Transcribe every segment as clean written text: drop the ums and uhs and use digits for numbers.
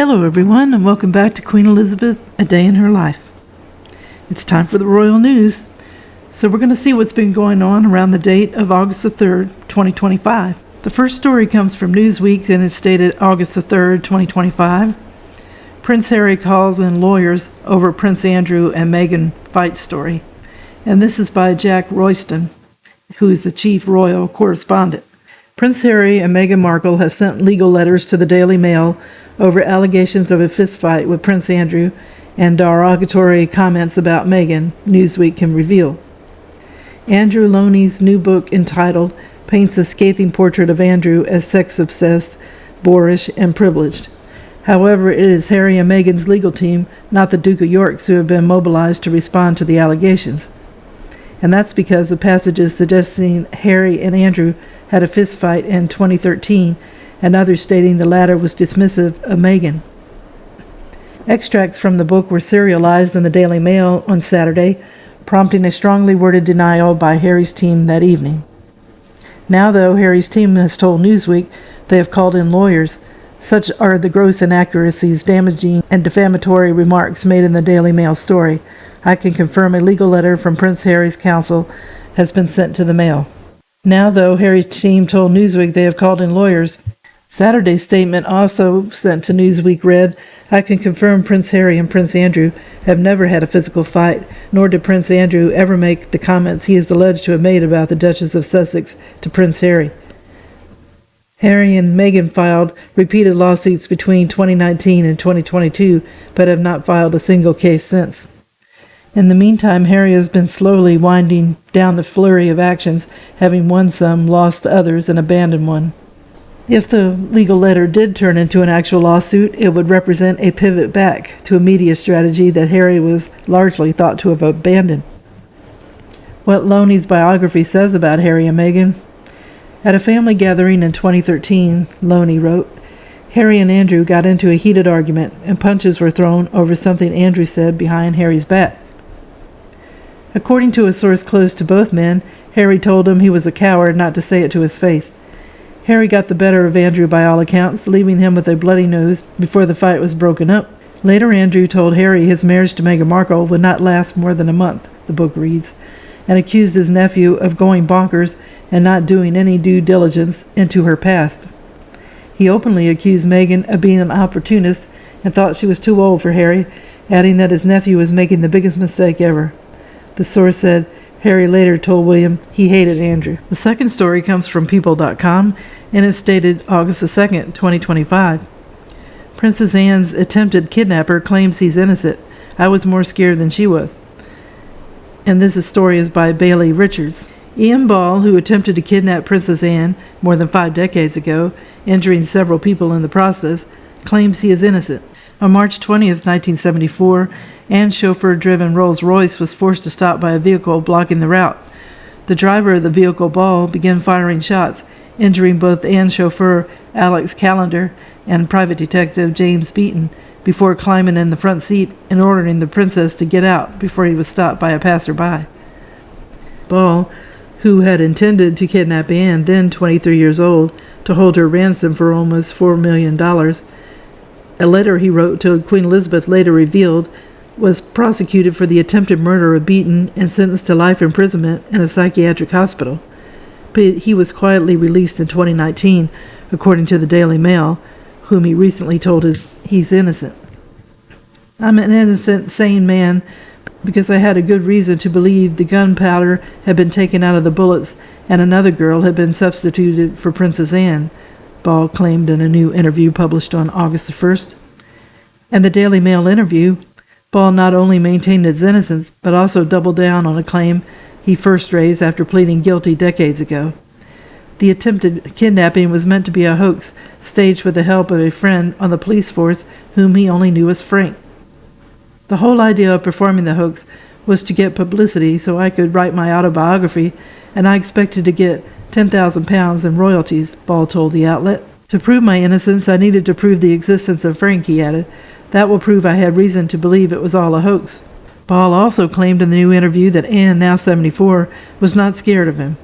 Hello everyone, and welcome back to Queen Elizabeth, A Day in Her Life. It's time for the royal news. So we're going to see what's been going on around the date of August the 3rd, 2025. The first story comes from Newsweek, and it's dated August the 3rd, 2025. Prince Harry calls in lawyers over Prince Andrew and Meghan fight story. And this is by Jack Royston, who is the chief royal correspondent. Prince Harry and Meghan Markle have sent legal letters to the Daily Mail over allegations of a fistfight with Prince Andrew and derogatory comments about Meghan, Newsweek can reveal. Andrew Loney's new book entitled paints a scathing portrait of Andrew as sex-obsessed, boorish, and privileged. However, it is Harry and Meghan's legal team, not the Duke of York's, who have been mobilized to respond to the allegations. And that's because of passages suggesting Harry and Andrew had a fistfight in 2013, and others stating the latter was dismissive of Meghan. Extracts from the book were serialized in the Daily Mail on Saturday, prompting a strongly worded denial by Harry's team that evening. Now, though, Harry's team has told Newsweek they have called in lawyers. Such are the gross inaccuracies, damaging, and defamatory remarks made in the Daily Mail story. I can confirm a legal letter from Prince Harry's counsel has been sent to the Mail. Now, though, Harry's team told Newsweek they have called in lawyers. Saturday's statement, also sent to Newsweek, read, I can confirm Prince Harry and Prince Andrew have never had a physical fight, nor did Prince Andrew ever make the comments he is alleged to have made about the Duchess of Sussex to Prince Harry. Harry and Meghan filed repeated lawsuits between 2019 and 2022, but have not filed a single case since. In the meantime, Harry has been slowly winding down the flurry of actions, having won some, lost others, and abandoned one. If the legal letter did turn into an actual lawsuit, it would represent a pivot back to a media strategy that Harry was largely thought to have abandoned. What Loney's biography says about Harry and Meghan. At a family gathering in 2013, Loney wrote, Harry and Andrew got into a heated argument, and punches were thrown over something Andrew said behind Harry's back. According to a source close to both men, Harry told him he was a coward not to say it to his face. Harry got the better of Andrew by all accounts, leaving him with a bloody nose before the fight was broken up. Later, Andrew told Harry his marriage to Meghan Markle would not last more than a month, the book reads, and accused his nephew of going bonkers and not doing any due diligence into her past. He openly accused Meghan of being an opportunist and thought she was too old for Harry, adding that his nephew was making the biggest mistake ever. The source said Harry later told William he hated Andrew. The second story comes from People.com, and it's dated August the 2nd, 2025. Princess Anne's attempted kidnapper claims he's innocent. I was more scared than she was. And this story is by Bailey Richards. Ian Ball, who attempted to kidnap Princess Anne more than 5 decades ago, injuring several people in the process, claims he is innocent. On March 20th, 1974, Anne's chauffeur-driven Rolls-Royce was forced to stop by a vehicle blocking the route. The driver of the vehicle, Ball, began firing shots, injuring both Anne's chauffeur, Alex Callender, and private detective James Beaton, before climbing in the front seat and ordering the princess to get out before he was stopped by a passerby. Ball, who had intended to kidnap Anne, then 23 years old, to hold her ransom for almost $4 million, a letter he wrote to Queen Elizabeth later revealed, was prosecuted for the attempted murder of Beaton and sentenced to life imprisonment in a psychiatric hospital. But he was quietly released in 2019, according to the Daily Mail, whom he recently told he's innocent. I'm an innocent, sane man because I had a good reason to believe the gunpowder had been taken out of the bullets and another girl had been substituted for Princess Anne, Ball claimed in a new interview published on August the 1st. In the Daily Mail interview, Ball not only maintained his innocence, but also doubled down on a claim he first raised after pleading guilty decades ago. The attempted kidnapping was meant to be a hoax, staged with the help of a friend on the police force whom he only knew as Frank. The whole idea of performing the hoax was to get publicity so I could write my autobiography, and I expected to get £10,000 in royalties, Ball told the outlet. To prove my innocence, I needed to prove the existence of Frank, he added. That will prove I had reason to believe it was all a hoax. Ball also claimed in the new interview that Anne, now 74, was not scared of him.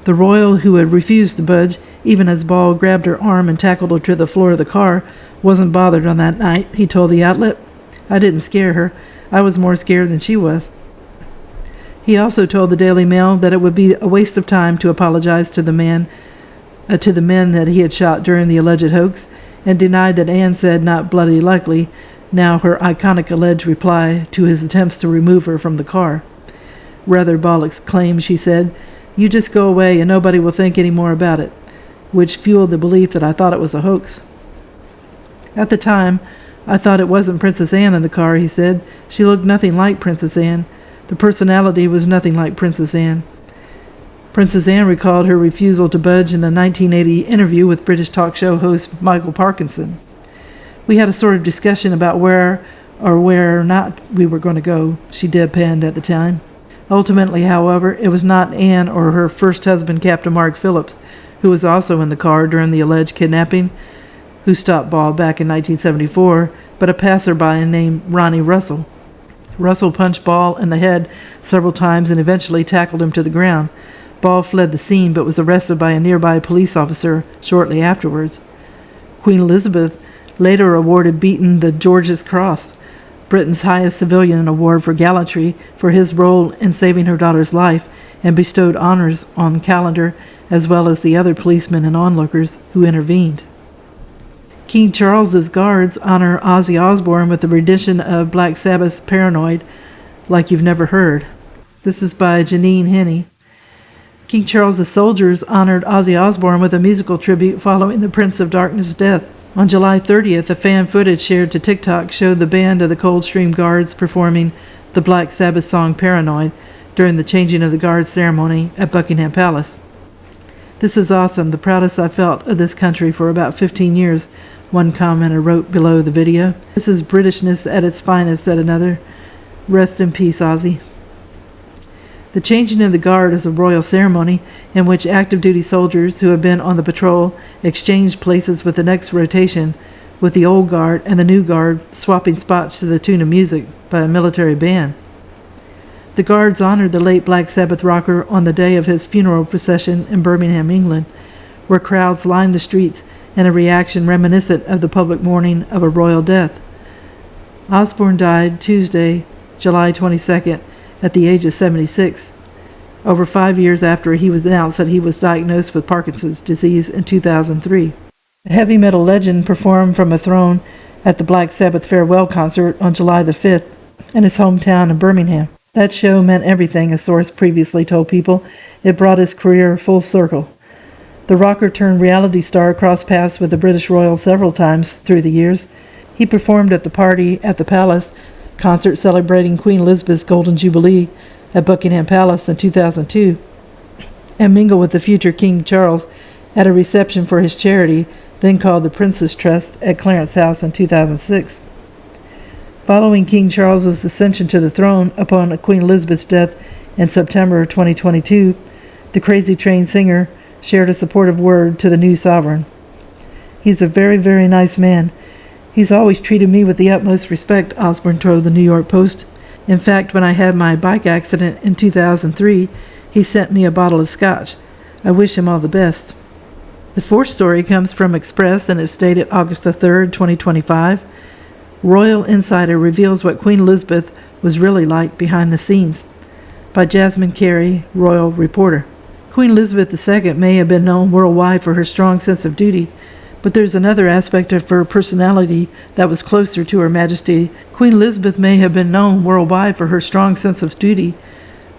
The royal, who had refused to budge, even as Ball grabbed her arm and tackled her to the floor of the car, wasn't bothered on that night, he told the outlet. I didn't scare her. I was more scared than she was. He also told the Daily Mail that it would be a waste of time to apologize to the men that he had shot during the alleged hoax, and denied that Anne said not bloody likely, now her iconic alleged reply to his attempts to remove her from the car. Rather, Ball exclaimed, she said, "You just go away and nobody will think any more about it," which fueled the belief that I thought it was a hoax. At the time, I thought it wasn't Princess Anne in the car, he said. She looked nothing like Princess Anne. The personality was nothing like Princess Anne. Princess Anne recalled her refusal to budge in a 1980 interview with British talk show host Michael Parkinson. We had a sort of discussion about where or not we were going to go, she deadpanned at the time. Ultimately, however, it was not Anne or her first husband, Captain Mark Phillips, who was also in the car during the alleged kidnapping, who stopped Ball back in 1974, but a passerby named Ronnie Russell. Russell punched Ball in the head several times and eventually tackled him to the ground. Ball fled the scene but was arrested by a nearby police officer shortly afterwards. Queen Elizabeth later awarded Beaton the George's Cross, Britain's highest civilian award for gallantry, for his role in saving her daughter's life, and bestowed honors on Callender as well as the other policemen and onlookers who intervened. King Charles's guards honor Ozzy Osbourne with the rendition of Black Sabbath's Paranoid, Like You've Never Heard. This is by Janine Henney. King Charles's soldiers honored Ozzy Osbourne with a musical tribute following the Prince of Darkness' death. On July 30th, the fan footage shared to TikTok showed the band of the Coldstream Guards performing the Black Sabbath song Paranoid during the changing of the guard ceremony at Buckingham Palace. "This is awesome, the proudest I've felt of this country for about 15 years, one commenter wrote below the video. "This is Britishness at its finest," said another. "Rest in peace, Ozzy." The changing of the guard is a royal ceremony in which active duty soldiers who have been on the patrol exchange places with the next rotation, with the old guard and the new guard swapping spots to the tune of music by a military band. The guards honored the late Black Sabbath rocker on the day of his funeral procession in Birmingham, England, where crowds lined the streets in a reaction reminiscent of the public mourning of a royal death. Osbourne died Tuesday, July 22nd, at the age of 76, over 5 years after he was announced that he was diagnosed with Parkinson's disease in 2003. The heavy metal legend performed from a throne at the Black Sabbath farewell concert on July the 5th in his hometown of Birmingham. That show meant everything, a source previously told People. It brought his career full circle. The rocker turned reality star crossed paths with the British royal several times through the years. He performed at the party at the Palace concert celebrating Queen Elizabeth's Golden Jubilee at Buckingham Palace in 2002, and mingled with the future King Charles at a reception for his charity, then called the Prince's Trust, at Clarence House in 2006. Following King Charles's ascension to the throne upon Queen Elizabeth's death in September 2022, the Crazy Train singer shared a supportive word to the new sovereign. "He's a very, very nice man. He's always treated me with the utmost respect," Osbourne told the New York Post. "In fact, when I had my bike accident in 2003, he sent me a bottle of scotch. I wish him all the best." The fourth story comes from Express and is dated August 3rd, 2025. Royal Insider reveals what Queen Elizabeth was really like behind the scenes, by Jasmine Carey, Royal Reporter. Queen Elizabeth II may have been known worldwide for her strong sense of duty, but there's another aspect of her personality that was closer to Her Majesty. Queen Elizabeth may have been known worldwide for her strong sense of duty,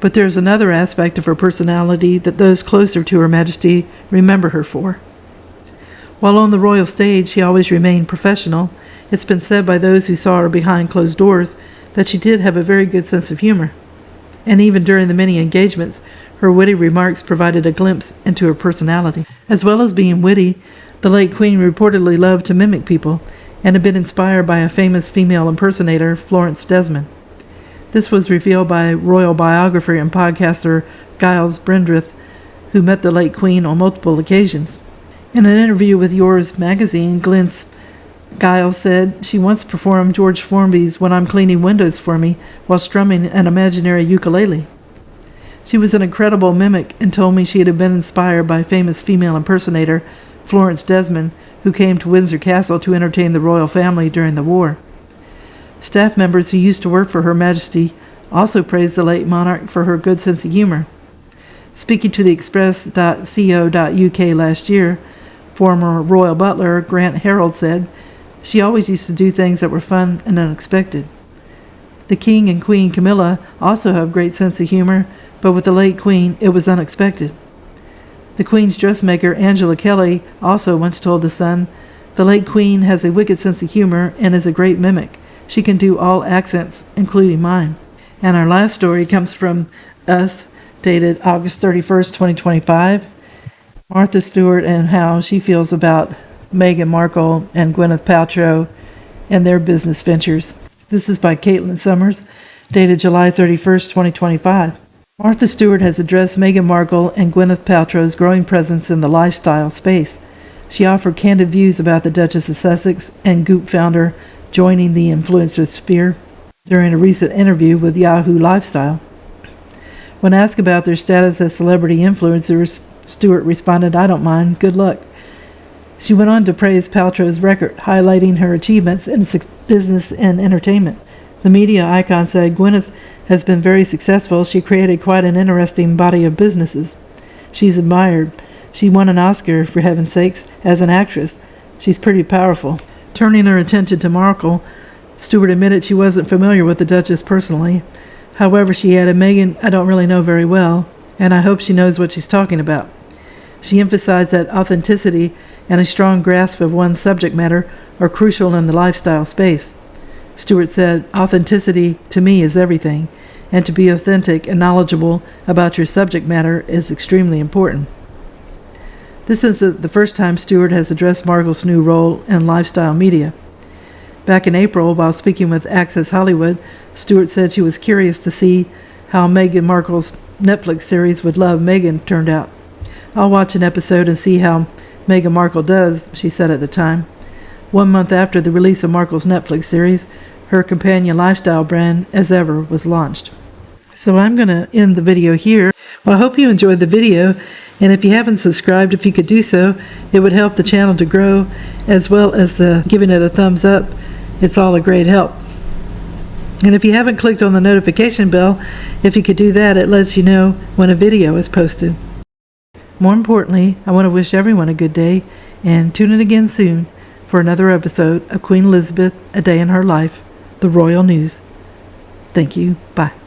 but there's another aspect of her personality that those closer to Her Majesty remember her for. While on the royal stage, she always remained professional. It's been said by those who saw her behind closed doors that she did have a very good sense of humor. And even during the many engagements, her witty remarks provided a glimpse into her personality. As well as being witty, the late Queen reportedly loved to mimic people, and had been inspired by a famous female impersonator, Florence Desmond. This was revealed by royal biographer and podcaster Giles Brindrith, who met the late Queen on multiple occasions. In an interview with Yours magazine, Giles said she once performed George Formby's "When I'm Cleaning Windows for Me" while strumming an imaginary ukulele. She was an incredible mimic and told me she had been inspired by famous female impersonator Florence Desmond, who came to Windsor Castle to entertain the royal family during the war. Staff members who used to work for Her Majesty also praised the late monarch for her good sense of humor. Speaking to the Express.co.uk last year, former royal butler Grant Harold said, "She always used to do things that were fun and unexpected." The King and Queen Camilla also have great sense of humor, but with the late Queen, it was unexpected. The Queen's dressmaker Angela Kelly also once told The Sun, "The late Queen has a wicked sense of humor and is a great mimic. She can do all accents, including mine." And our last story comes from Us, dated August 31st, 2025. Martha Stewart and how she feels about Meghan Markle and Gwyneth Paltrow and their business ventures. This is by Caitlin Summers, dated July 31st, 2025. Martha Stewart has addressed Meghan Markle and Gwyneth Paltrow's growing presence in the lifestyle space. She offered candid views about the Duchess of Sussex and Goop founder joining the influencer sphere during a recent interview with Yahoo Lifestyle. When asked about their status as celebrity influencers, Stewart responded, "I don't mind. Good luck." She went on to praise Paltrow's record, highlighting her achievements in business and entertainment. The media icon said, "Gwyneth has been very successful. She created quite an interesting body of businesses. She's admired. She won an Oscar, for heaven's sakes, as an actress. She's pretty powerful." Turning her attention to Markle, Stewart admitted she wasn't familiar with the Duchess personally. However, she added, "Meghan, I don't really know very well, and I hope she knows what she's talking about." She emphasized that authenticity and a strong grasp of one's subject matter are crucial in the lifestyle space. Stewart said, "Authenticity to me is everything, and to be authentic and knowledgeable about your subject matter is extremely important." This is the first time Stewart has addressed Markle's new role in lifestyle media. Back in April, while speaking with Access Hollywood, Stewart said she was curious to see how Meghan Markle's Netflix series Would Love Meghan turned out. "I'll watch an episode and see how Meghan Markle does," she said at the time. 1 month after the release of Markle's Netflix series, her companion lifestyle brand, As Ever, was launched. So I'm going to end the video here. Well, I hope you enjoyed the video, and if you haven't subscribed, if you could do so, it would help the channel to grow, as well as giving it a thumbs up. It's all a great help. And if you haven't clicked on the notification bell, if you could do that, it lets you know when a video is posted. More importantly, I want to wish everyone a good day, and tune in again soon for another episode of Queen Elizabeth, A Day in Her Life, the Royal News. Thank you. Bye.